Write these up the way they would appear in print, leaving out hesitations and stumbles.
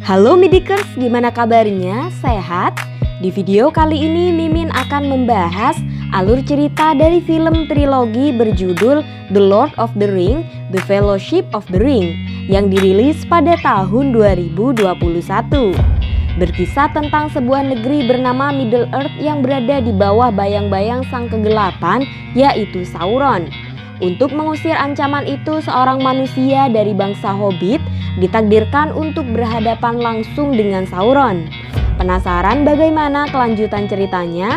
Halo Midikers, gimana kabarnya? Sehat? Di video kali ini Mimin akan membahas alur cerita dari film trilogi berjudul The Lord of the Ring, The Fellowship of the Ring yang dirilis pada tahun 2021. Berkisah tentang sebuah negeri bernama Middle Earth yang berada di bawah bayang-bayang sang kegelapan, yaitu Sauron. Untuk mengusir ancaman itu, seorang manusia dari bangsa Hobbit ditakdirkan untuk berhadapan langsung dengan Sauron. Penasaran bagaimana kelanjutan ceritanya?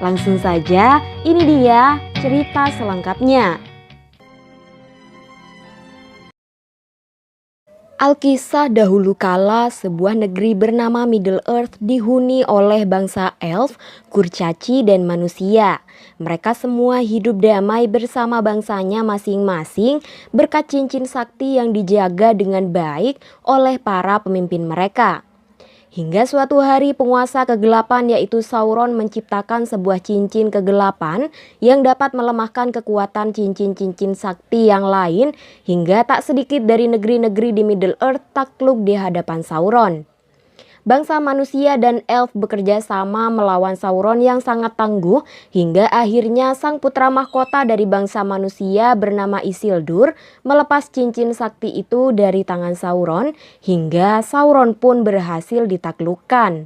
Langsung saja, ini dia cerita selengkapnya. Alkisah dahulu kala, sebuah negeri bernama Middle Earth dihuni oleh bangsa elf, kurcaci, dan manusia. Mereka semua hidup damai bersama bangsanya masing-masing berkat cincin sakti yang dijaga dengan baik oleh para pemimpin mereka. Hingga suatu hari penguasa kegelapan yaitu Sauron menciptakan sebuah cincin kegelapan yang dapat melemahkan kekuatan cincin-cincin sakti yang lain hingga tak sedikit dari negeri-negeri di Middle Earth takluk di hadapan Sauron. Bangsa manusia dan elf bekerja sama melawan Sauron yang sangat tangguh hingga akhirnya sang putra mahkota dari bangsa manusia bernama Isildur melepas cincin sakti itu dari tangan Sauron hingga Sauron pun berhasil ditaklukkan.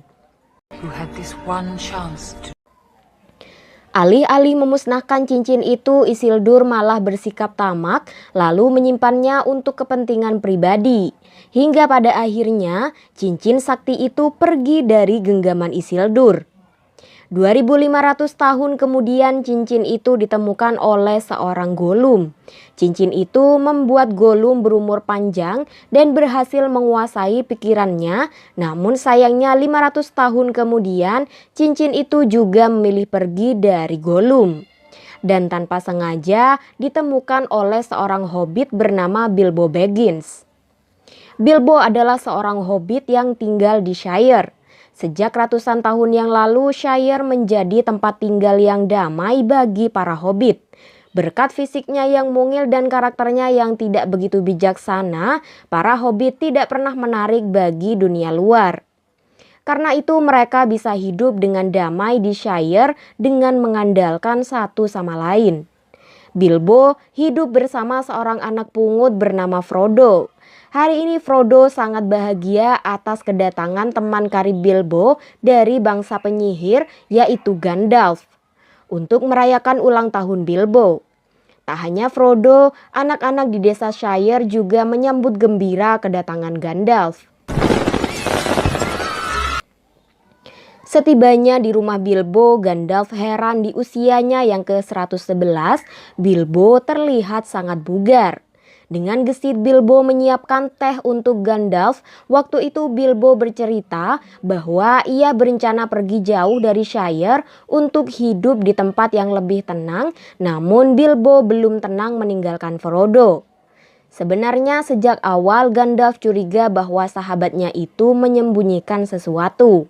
Alih-alih memusnahkan cincin itu, Isildur malah bersikap tamak lalu menyimpannya untuk kepentingan pribadi. Hingga pada akhirnya cincin sakti itu pergi dari genggaman Isildur. 2500 tahun kemudian cincin itu ditemukan oleh seorang Gollum. Cincin itu membuat Gollum berumur panjang dan berhasil menguasai pikirannya. Namun sayangnya 500 tahun kemudian cincin itu juga memilih pergi dari Gollum. Dan tanpa sengaja ditemukan oleh seorang hobbit bernama Bilbo Baggins. Bilbo adalah seorang hobbit yang tinggal di Shire. Sejak ratusan tahun yang lalu, Shire menjadi tempat tinggal yang damai bagi para hobbit. Berkat fisiknya yang mungil dan karakternya yang tidak begitu bijaksana, para hobbit tidak pernah menarik bagi dunia luar. Karena itu mereka bisa hidup dengan damai di Shire dengan mengandalkan satu sama lain. Bilbo hidup bersama seorang anak pungut bernama Frodo. Hari ini Frodo sangat bahagia atas kedatangan teman karib Bilbo dari bangsa penyihir yaitu Gandalf untuk merayakan ulang tahun Bilbo. Tak hanya Frodo, anak-anak di desa Shire juga menyambut gembira kedatangan Gandalf. Setibanya di rumah Bilbo, Gandalf heran di usianya yang ke-111, Bilbo terlihat sangat bugar. Dengan gesit Bilbo menyiapkan teh untuk Gandalf. Waktu itu Bilbo bercerita bahwa ia berencana pergi jauh dari Shire untuk hidup di tempat yang lebih tenang. Namun Bilbo belum tenang meninggalkan Frodo. Sebenarnya sejak awal Gandalf curiga bahwa sahabatnya itu menyembunyikan sesuatu.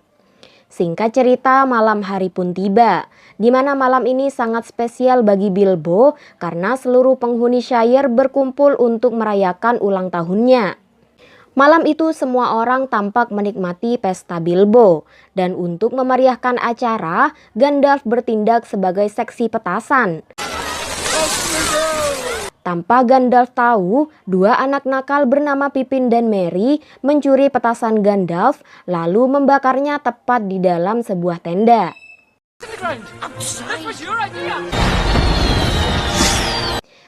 Singkat cerita, malam hari pun tiba, di mana malam ini sangat spesial bagi Bilbo karena seluruh penghuni Shire berkumpul untuk merayakan ulang tahunnya. Malam itu semua orang tampak menikmati pesta Bilbo, dan untuk memeriahkan acara, Gandalf bertindak sebagai seksi petasan. Tanpa Gandalf tahu, dua anak nakal bernama Pippin dan Merry mencuri petasan Gandalf lalu membakarnya tepat di dalam sebuah tenda.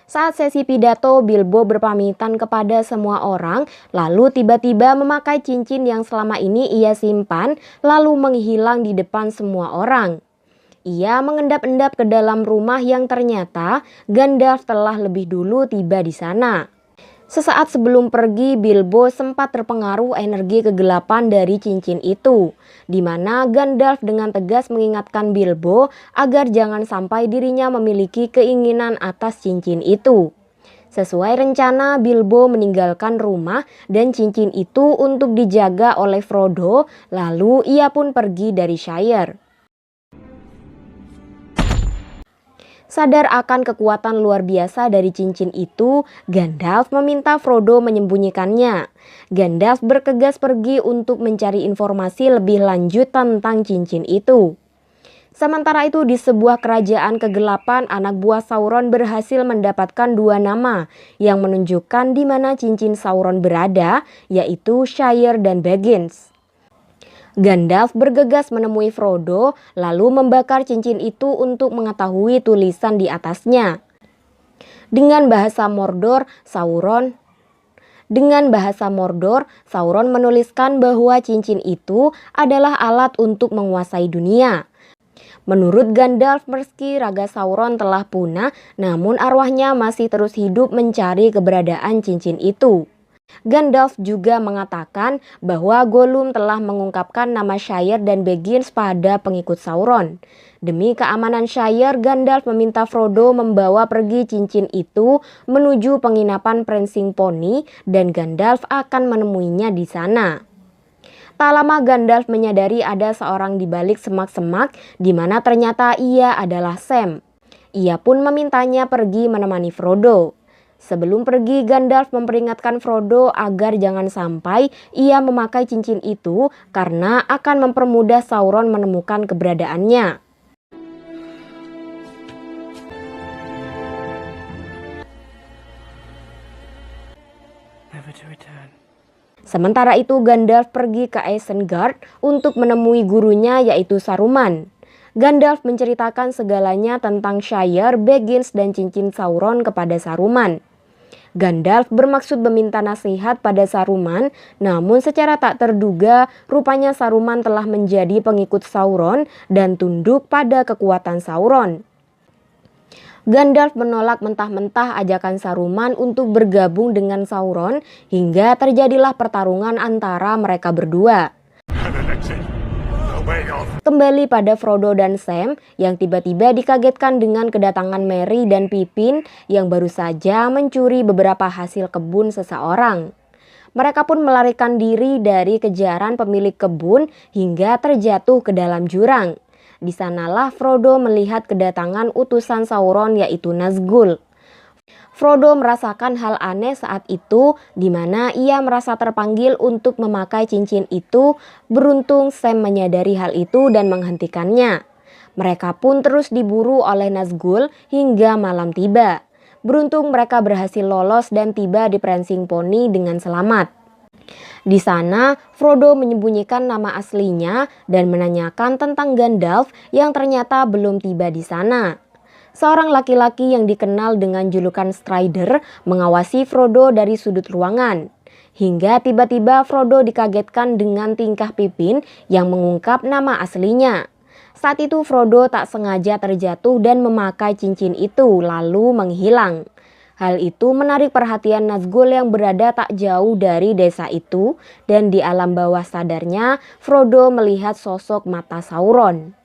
Saat sesi pidato, Bilbo berpamitan kepada semua orang, lalu tiba-tiba memakai cincin yang selama ini ia simpan lalu menghilang di depan semua orang. Ia mengendap-endap ke dalam rumah yang ternyata Gandalf telah lebih dulu tiba di sana. Sesaat sebelum pergi, Bilbo sempat terpengaruh energi kegelapan dari cincin itu, di mana Gandalf dengan tegas mengingatkan Bilbo agar jangan sampai dirinya memiliki keinginan atas cincin itu. Sesuai rencana, Bilbo meninggalkan rumah dan cincin itu untuk dijaga oleh Frodo, lalu ia pun pergi dari Shire. Sadar akan kekuatan luar biasa dari cincin itu, Gandalf meminta Frodo menyembunyikannya. Gandalf bergegas pergi untuk mencari informasi lebih lanjut tentang cincin itu. Sementara itu di sebuah kerajaan kegelapan, anak buah Sauron berhasil mendapatkan dua nama yang menunjukkan di mana cincin Sauron berada, yaitu Shire dan Baggins. Gandalf bergegas menemui Frodo lalu membakar cincin itu untuk mengetahui tulisan di atasnya. Dengan bahasa Mordor, Sauron menuliskan bahwa cincin itu adalah alat untuk menguasai dunia. Menurut Gandalf, meski raga Sauron telah punah, namun arwahnya masih terus hidup mencari keberadaan cincin itu. Gandalf juga mengatakan bahwa Gollum telah mengungkapkan nama Shire dan Baggins pada pengikut Sauron. Demi keamanan Shire, Gandalf meminta Frodo membawa pergi cincin itu menuju penginapan Prancing Pony dan Gandalf akan menemuinya di sana. Tak lama Gandalf menyadari ada seorang di balik semak-semak di mana ternyata ia adalah Sam. Ia pun memintanya pergi menemani Frodo. Sebelum pergi, Gandalf memperingatkan Frodo agar jangan sampai ia memakai cincin itu karena akan mempermudah Sauron menemukan keberadaannya. Sementara itu Gandalf pergi ke Isengard untuk menemui gurunya yaitu Saruman. Gandalf menceritakan segalanya tentang Shire, Baggins, dan cincin Sauron kepada Saruman. Gandalf bermaksud meminta nasihat pada Saruman, namun secara tak terduga rupanya Saruman telah menjadi pengikut Sauron dan tunduk pada kekuatan Sauron. Gandalf menolak mentah-mentah ajakan Saruman untuk bergabung dengan Sauron hingga terjadilah pertarungan antara mereka berdua. Kembali pada Frodo dan Sam yang tiba-tiba dikagetkan dengan kedatangan Merry dan Pippin yang baru saja mencuri beberapa hasil kebun seseorang. Mereka pun melarikan diri dari kejaran pemilik kebun hingga terjatuh ke dalam jurang. Di sanalah Frodo melihat kedatangan utusan Sauron yaitu Nazgul. Frodo merasakan hal aneh saat itu di mana ia merasa terpanggil untuk memakai cincin itu. Beruntung Sam menyadari hal itu dan menghentikannya. Mereka pun terus diburu oleh Nazgul hingga malam tiba. Beruntung mereka berhasil lolos dan tiba di Prancing Pony dengan selamat. Di sana, Frodo menyembunyikan nama aslinya dan menanyakan tentang Gandalf yang ternyata belum tiba di sana. Seorang laki-laki yang dikenal dengan julukan Strider mengawasi Frodo dari sudut ruangan. Hingga tiba-tiba Frodo dikagetkan dengan tingkah Pippin yang mengungkap nama aslinya. Saat itu Frodo tak sengaja terjatuh dan memakai cincin itu lalu menghilang. Hal itu menarik perhatian Nazgul yang berada tak jauh dari desa itu, dan di alam bawah sadarnya Frodo melihat sosok mata Sauron.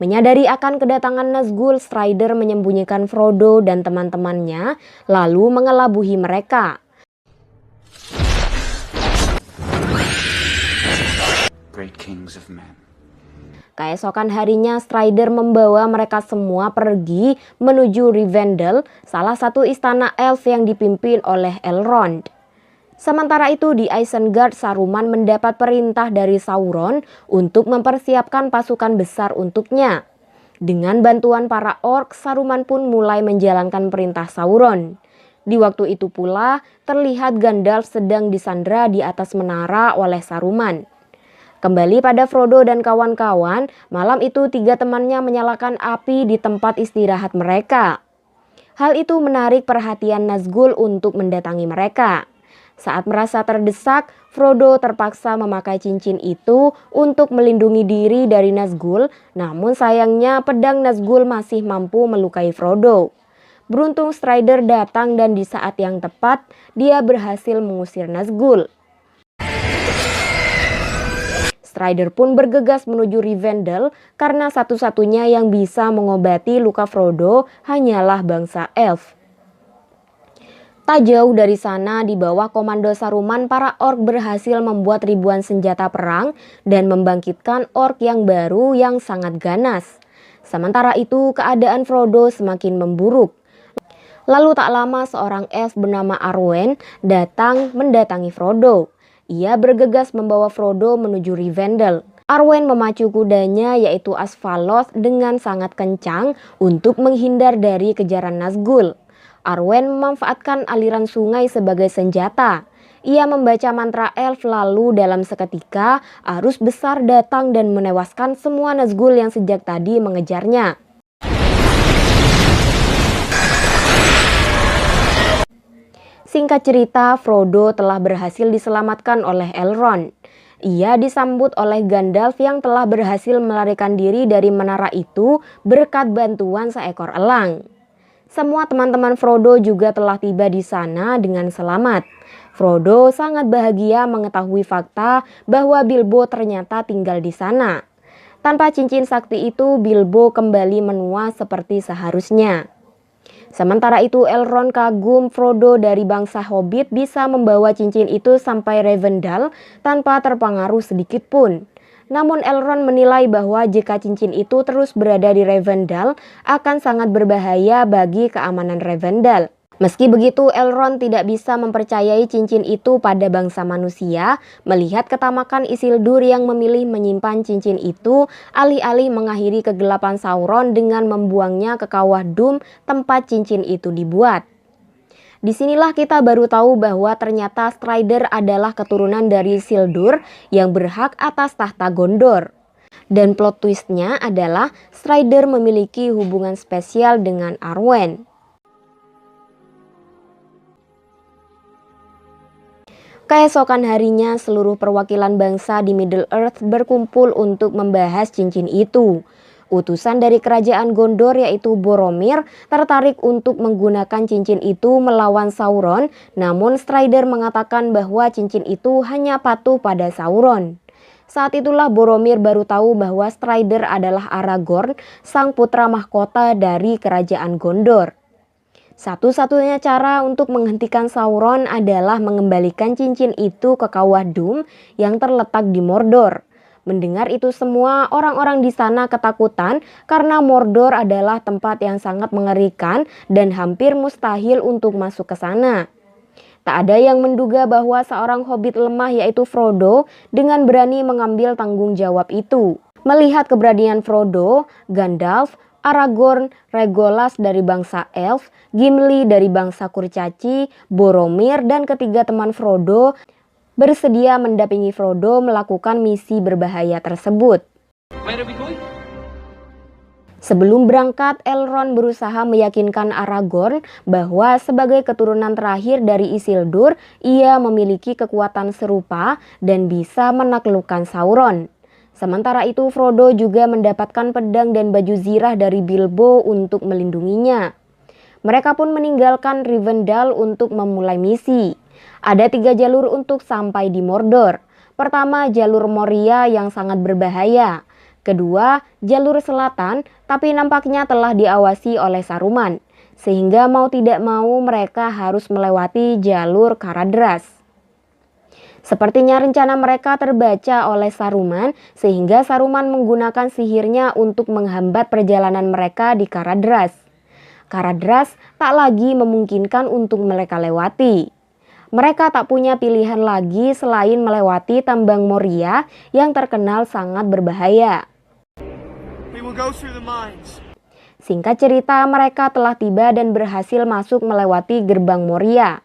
Menyadari akan kedatangan Nazgul, Strider menyembunyikan Frodo dan teman-temannya lalu mengelabuhi mereka. Great kings of men. Keesokan harinya Strider membawa mereka semua pergi menuju Rivendell, salah satu istana elf yang dipimpin oleh Elrond. Sementara itu di Isengard, Saruman mendapat perintah dari Sauron untuk mempersiapkan pasukan besar untuknya. Dengan bantuan para orc, Saruman pun mulai menjalankan perintah Sauron. Di waktu itu pula terlihat Gandalf sedang disandra di atas menara oleh Saruman. Kembali pada Frodo dan kawan-kawan, malam itu tiga temannya menyalakan api di tempat istirahat mereka. Hal itu menarik perhatian Nazgul untuk mendatangi mereka. Saat merasa terdesak, Frodo terpaksa memakai cincin itu untuk melindungi diri dari Nazgul, namun sayangnya pedang Nazgul masih mampu melukai Frodo. Beruntung Strider datang dan di saat yang tepat, dia berhasil mengusir Nazgul. Strider pun bergegas menuju Rivendell karena satu-satunya yang bisa mengobati luka Frodo hanyalah bangsa elf. Tak jauh dari sana, di bawah komando Saruman, para orc berhasil membuat ribuan senjata perang dan membangkitkan orc yang baru yang sangat ganas. Sementara itu, keadaan Frodo semakin memburuk. Lalu tak lama seorang elf bernama Arwen datang mendatangi Frodo. Ia bergegas membawa Frodo menuju Rivendell. Arwen memacu kudanya yaitu Asfaloth dengan sangat kencang untuk menghindar dari kejaran Nazgul. Arwen memanfaatkan aliran sungai sebagai senjata. Ia membaca mantra elf lalu dalam seketika arus besar datang dan menewaskan semua Nazgul yang sejak tadi mengejarnya. Singkat cerita, Frodo telah berhasil diselamatkan oleh Elrond. Ia disambut oleh Gandalf yang telah berhasil melarikan diri dari menara itu berkat bantuan seekor elang. Semua teman-teman Frodo juga telah tiba di sana dengan selamat. Frodo sangat bahagia mengetahui fakta bahwa Bilbo ternyata tinggal di sana. Tanpa cincin sakti itu, Bilbo kembali menua seperti seharusnya. Sementara itu, Elrond kagum Frodo dari bangsa Hobbit bisa membawa cincin itu sampai Rivendell tanpa terpengaruh sedikit pun. Namun Elrond menilai bahwa jika cincin itu terus berada di Rivendell akan sangat berbahaya bagi keamanan Rivendell. Meski begitu, Elrond tidak bisa mempercayai cincin itu pada bangsa manusia, melihat ketamakan Isildur yang memilih menyimpan cincin itu alih-alih mengakhiri kegelapan Sauron dengan membuangnya ke kawah Doom tempat cincin itu dibuat. Disinilah kita baru tahu bahwa ternyata Strider adalah keturunan dari Isildur yang berhak atas tahta Gondor. Dan plot twistnya adalah Strider memiliki hubungan spesial dengan Arwen. Keesokan harinya, seluruh perwakilan bangsa di Middle-earth berkumpul untuk membahas cincin itu. Utusan dari kerajaan Gondor yaitu Boromir tertarik untuk menggunakan cincin itu melawan Sauron, namun Strider mengatakan bahwa cincin itu hanya patuh pada Sauron. Saat itulah Boromir baru tahu bahwa Strider adalah Aragorn, sang putra mahkota dari kerajaan Gondor. Satu-satunya cara untuk menghentikan Sauron adalah mengembalikan cincin itu ke kawah Doom yang terletak di Mordor. Mendengar itu semua, orang-orang di sana ketakutan karena Mordor adalah tempat yang sangat mengerikan dan hampir mustahil untuk masuk ke sana. Tak ada yang menduga bahwa seorang hobbit lemah yaitu Frodo dengan berani mengambil tanggung jawab itu. Melihat keberanian Frodo, Gandalf, Aragorn, Legolas dari bangsa Elf, Gimli dari bangsa Kurcaci, Boromir dan ketiga teman Frodo bersedia mendampingi Frodo melakukan misi berbahaya tersebut. Sebelum berangkat, Elrond berusaha meyakinkan Aragorn bahwa sebagai keturunan terakhir dari Isildur, ia memiliki kekuatan serupa dan bisa menaklukkan Sauron. Sementara itu, Frodo juga mendapatkan pedang dan baju zirah dari Bilbo untuk melindunginya. Mereka pun meninggalkan Rivendell untuk memulai misi. Ada 3 jalur untuk sampai di Mordor. Pertama, jalur Moria yang sangat berbahaya. Kedua, jalur selatan, tapi nampaknya telah diawasi oleh Saruman. Sehingga mau tidak mau mereka harus melewati jalur Caradhras. Sepertinya rencana mereka terbaca oleh Saruman sehingga Saruman menggunakan sihirnya untuk menghambat perjalanan mereka di Caradhras. Caradhras tak lagi memungkinkan untuk mereka lewati. Mereka tak punya pilihan lagi selain melewati tambang Moria yang terkenal sangat berbahaya. Singkat cerita, mereka telah tiba dan berhasil masuk melewati gerbang Moria.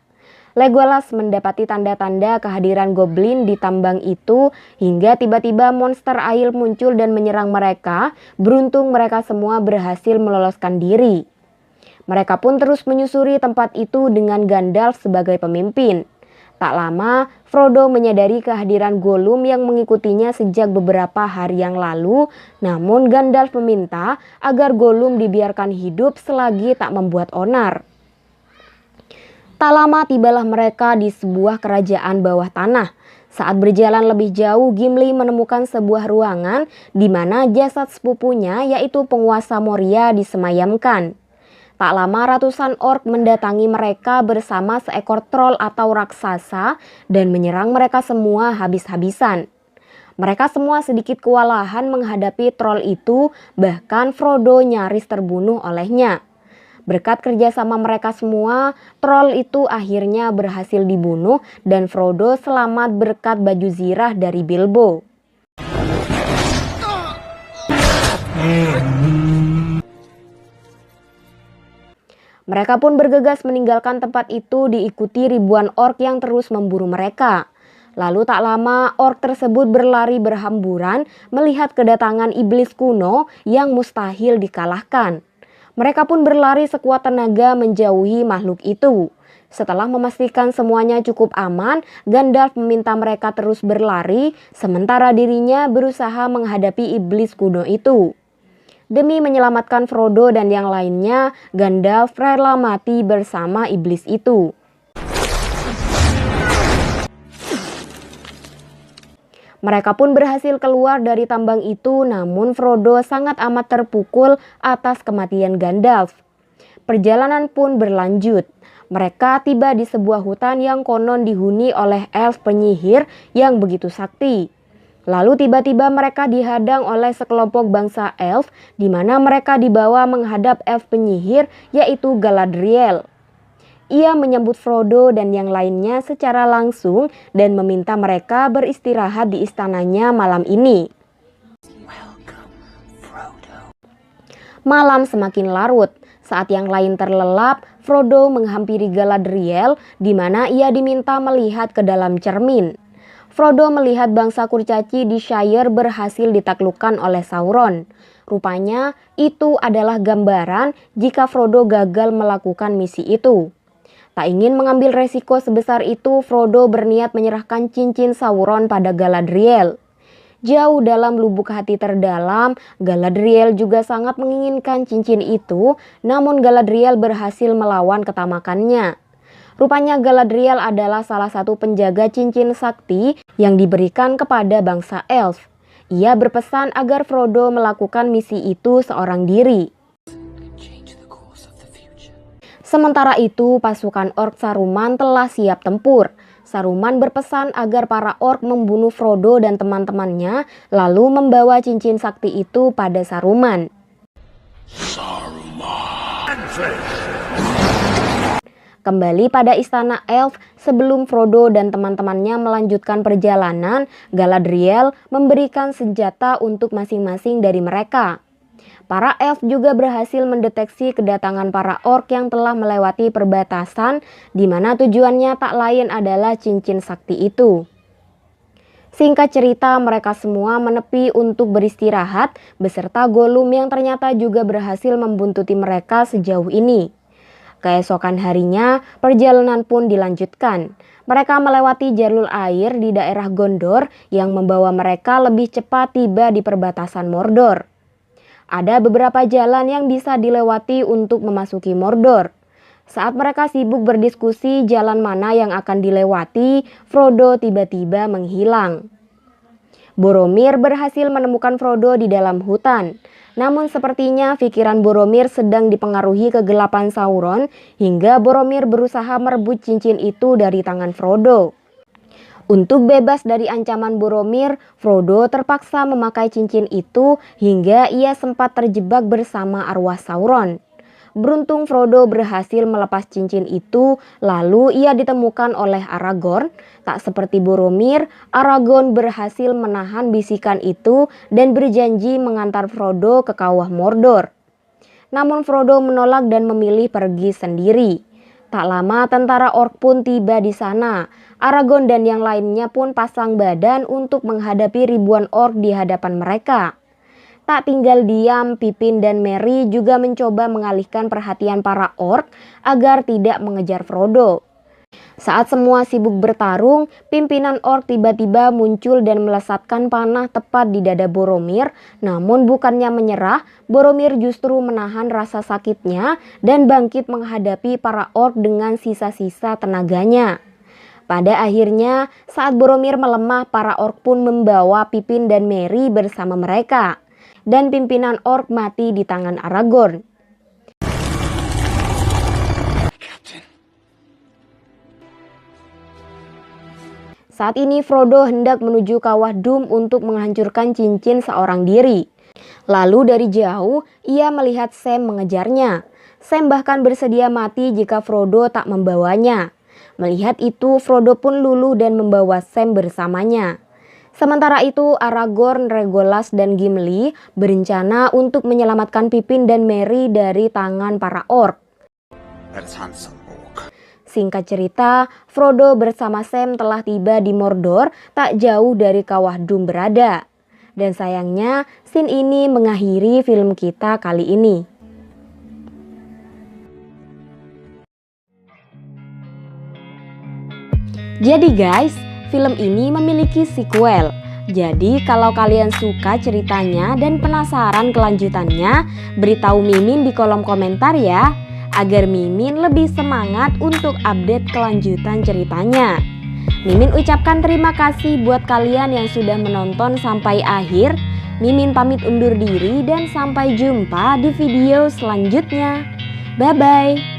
Legolas mendapati tanda-tanda kehadiran goblin di tambang itu hingga tiba-tiba monster air muncul dan menyerang mereka. Beruntung mereka semua berhasil meloloskan diri. Mereka pun terus menyusuri tempat itu dengan Gandalf sebagai pemimpin. Tak lama, Frodo menyadari kehadiran Gollum yang mengikutinya sejak beberapa hari yang lalu. Namun Gandalf meminta agar Gollum dibiarkan hidup selagi tak membuat onar. Tak lama tibalah mereka di sebuah kerajaan bawah tanah. Saat berjalan lebih jauh, Gimli menemukan sebuah ruangan di mana jasad sepupunya yaitu penguasa Moria disemayamkan. Tak lama ratusan orc mendatangi mereka bersama seekor troll atau raksasa dan menyerang mereka semua habis-habisan. Mereka semua sedikit kewalahan menghadapi troll itu, bahkan Frodo nyaris terbunuh olehnya. Berkat kerjasama mereka semua, troll itu akhirnya berhasil dibunuh dan Frodo selamat berkat baju zirah dari Bilbo. Mereka pun bergegas meninggalkan tempat itu diikuti ribuan orc yang terus memburu mereka. Lalu tak lama orc tersebut berlari berhamburan melihat kedatangan iblis kuno yang mustahil dikalahkan. Mereka pun berlari sekuat tenaga menjauhi makhluk itu. Setelah memastikan semuanya cukup aman, Gandalf meminta mereka terus berlari sementara dirinya berusaha menghadapi iblis kuno itu. Demi menyelamatkan Frodo dan yang lainnya, Gandalf rela mati bersama iblis itu. Mereka pun berhasil keluar dari tambang itu, namun Frodo sangat amat terpukul atas kematian Gandalf. Perjalanan pun berlanjut. Mereka tiba di sebuah hutan yang konon dihuni oleh elf penyihir yang begitu sakti. Lalu tiba-tiba mereka dihadang oleh sekelompok bangsa elf, di mana mereka dibawa menghadap elf penyihir yaitu Galadriel. Ia menyambut Frodo dan yang lainnya secara langsung dan meminta mereka beristirahat di istananya malam ini. Malam semakin larut. Saat yang lain terlelap, Frodo menghampiri Galadriel di mana ia diminta melihat ke dalam cermin. Frodo melihat bangsa kurcaci di Shire berhasil ditaklukkan oleh Sauron. Rupanya itu adalah gambaran jika Frodo gagal melakukan misi itu. Tak ingin mengambil resiko sebesar itu, Frodo berniat menyerahkan cincin Sauron pada Galadriel. Jauh dalam lubuk hati terdalam, Galadriel juga sangat menginginkan cincin itu, namun Galadriel berhasil melawan ketamakannya. Rupanya Galadriel adalah salah satu penjaga cincin sakti yang diberikan kepada bangsa elf. Ia berpesan agar Frodo melakukan misi itu seorang diri. Sementara itu, pasukan orc Saruman telah siap tempur. Saruman berpesan agar para orc membunuh Frodo dan teman-temannya, lalu membawa cincin sakti itu pada Saruman. Kembali pada istana elf, sebelum Frodo dan teman-temannya melanjutkan perjalanan, Galadriel memberikan senjata untuk masing-masing dari mereka. Para elf juga berhasil mendeteksi kedatangan para orc yang telah melewati perbatasan, di mana tujuannya tak lain adalah cincin sakti itu. Singkat cerita, mereka semua menepi untuk beristirahat, beserta Gollum yang ternyata juga berhasil membuntuti mereka sejauh ini. Keesokan harinya, perjalanan pun dilanjutkan. Mereka melewati jalur air di daerah Gondor yang membawa mereka lebih cepat tiba di perbatasan Mordor. Ada beberapa jalan yang bisa dilewati untuk memasuki Mordor. Saat mereka sibuk berdiskusi jalan mana yang akan dilewati, Frodo tiba-tiba menghilang. Boromir berhasil menemukan Frodo di dalam hutan. Namun sepertinya pikiran Boromir sedang dipengaruhi kegelapan Sauron hingga Boromir berusaha merebut cincin itu dari tangan Frodo. Untuk bebas dari ancaman Boromir, Frodo terpaksa memakai cincin itu hingga ia sempat terjebak bersama arwah Sauron. Beruntung Frodo berhasil melepas cincin itu, lalu ia ditemukan oleh Aragorn. Tak seperti Boromir, Aragorn berhasil menahan bisikan itu dan berjanji mengantar Frodo ke kawah Mordor. Namun Frodo menolak dan memilih pergi sendiri. Tak lama tentara orc pun tiba di sana. Aragorn dan yang lainnya pun pasang badan untuk menghadapi ribuan orc di hadapan mereka. Tak tinggal diam, Pippin dan Merry juga mencoba mengalihkan perhatian para orc agar tidak mengejar Frodo. Saat semua sibuk bertarung, pimpinan orc tiba-tiba muncul dan melesatkan panah tepat di dada Boromir. Namun bukannya menyerah, Boromir justru menahan rasa sakitnya dan bangkit menghadapi para orc dengan sisa-sisa tenaganya. Pada akhirnya, saat Boromir melemah, para orc pun membawa Pippin dan Merry bersama mereka. Dan pimpinan orc mati di tangan Aragorn. Saat ini Frodo hendak menuju kawah Doom untuk menghancurkan cincin seorang diri. Lalu dari jauh ia melihat Sam mengejarnya. Sam bahkan bersedia mati jika Frodo tak membawanya. Melihat itu Frodo pun luluh dan membawa Sam bersamanya. Sementara itu Aragorn, Legolas, dan Gimli berencana untuk menyelamatkan Pippin dan Merry dari tangan para orc. Singkat cerita, Frodo bersama Sam telah tiba di Mordor tak jauh dari kawah Doom berada. Dan sayangnya, scene ini mengakhiri film kita kali ini. Jadi guys, film ini memiliki sequel. Jadi kalau kalian suka ceritanya dan penasaran kelanjutannya, beritahu Mimin di kolom komentar ya, agar Mimin lebih semangat untuk update kelanjutan ceritanya. Mimin ucapkan terima kasih buat kalian yang sudah menonton sampai akhir. Mimin pamit undur diri dan sampai jumpa di video selanjutnya. Bye-bye.